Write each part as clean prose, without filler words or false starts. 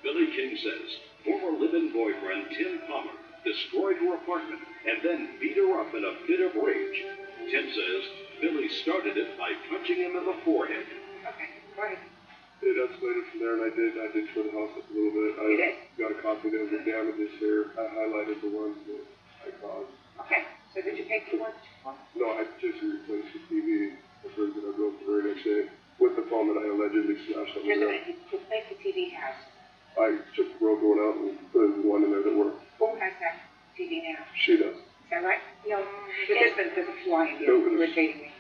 Billy King says former live-in boyfriend Tim Palmer destroyed her apartment and then beat her up in a fit of rage. Tim says Billy started it by punching him in the forehead. Okay, go ahead. It escalated from there, and I did tore the house up a little bit. I got a copy of the damages here. I highlighted the ones that I caused. Okay, so did you pay for the ones? No, I just replaced the TV, the fridge that I broke the very next day, with the phone that I allegedly smashed on the ground. You replaced the TV house. I took the broken one out and put one in there that worked. Who has that TV now? She does. Is that right? No. There's a fly in here. No, You were dating me.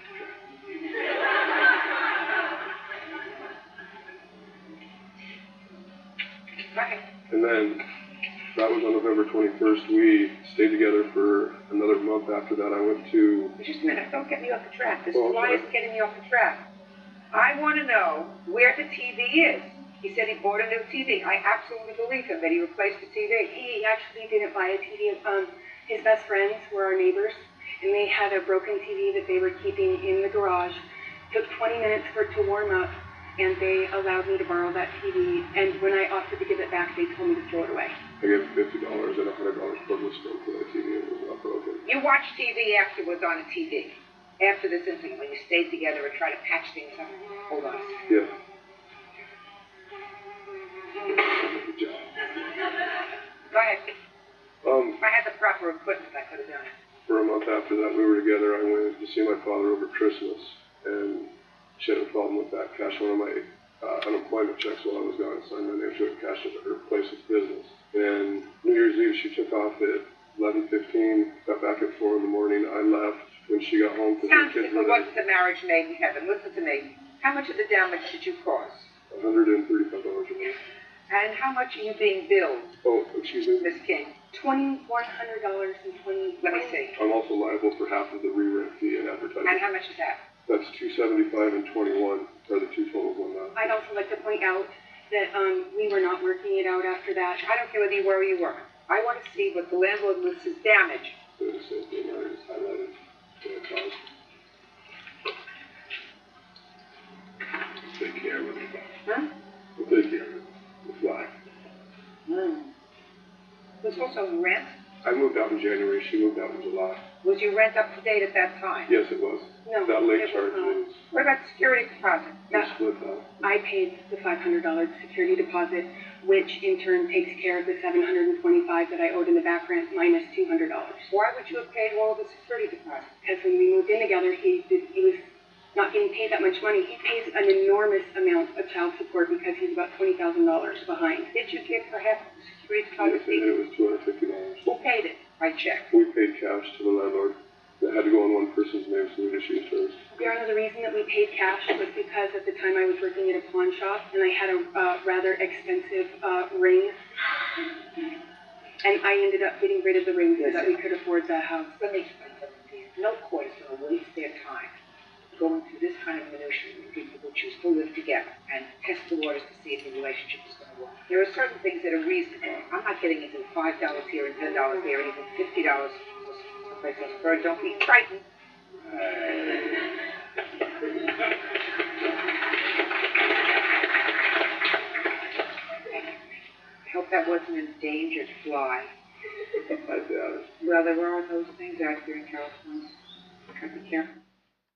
Go ahead. And then, that was on November 21st. We stayed together for another month after that. I went to... Just a minute. Don't get me off the track. This fly is getting me off the track. I want to know where the TV is. He said he bought a new TV. I absolutely believe him that he replaced the TV. He actually didn't buy a TV. His best friends were our neighbors, and they had a broken TV that they were keeping in the garage. Took 20 minutes for it to warm up, and they allowed me to borrow that TV. And when I offered to give it back, they told me to throw it away. I gave $50 and $100 for the stove for that TV, and it was not broken. You watched TV afterwards on a TV. After this incident, when you stayed together and tried to patch things up. Hold on a second. Yeah. Good job. Go ahead. If I had the proper equipment, I could have done it. For a month after that, we were together. I went to see my father over Christmas, and she had a problem with that. Cashed one of my unemployment checks while I was gone, signed my name to it, cashed it at her place's business. And New Year's Eve, she took off at 11:15, got back at 4 in the morning. I left when she got home because her kids were there. What's the marriage made in heaven? Listen to me. How much of the damage did you cause? $135 a month. And how much are you being billed? Oh, excuse me? Miss King. $2,100 and Let me see. I'm also liable for half of the re-rent fee and advertising. And how much is that? That's $275 and $21 are the two totals on that. I'd also like to point out that we were not working it out after that. I don't care whether you were or you weren't. I want to see what the landlord lists as damage. They're the same thing. I just highlighted what it caused. Take care of it. Huh? We'll take care of it. The fly. Was also rent? I moved out in January. She moved out in July. Was your rent up to date at that time? Yes, it was. No, that late it charge was is. What about security deposit? We split that. I paid the $500 security deposit, which in turn takes care of the $725 that I owed in the back rent minus $200. Why would you have paid all of the security deposit? Because when we moved in together, he was not getting paid that much money. He pays an enormous amount of child support because he's about $20,000 behind. Did you give her half the security deposit? Yes, it was $250. Who paid it? By check. We paid cash to the landlord. It had to go in one person's name, so we issued terms. Your Honor, the reason that we paid cash was because at the time I was working at a pawn shop, and I had a rather expensive ring, and I ended up getting rid of the ring so that we could afford the house. Let me explain something to you. No court is going to waste their time going through this kind of minutiae with people who choose to live together and test the waters to see if the relationship is going to work. There are certain things that are reasonable. I'm not getting into $5 here and $10 there, and even $50 someplace else. Bird, don't be frightened. I hope that wasn't an endangered fly. I doubt it. Well, there are those things out here in California. Be careful.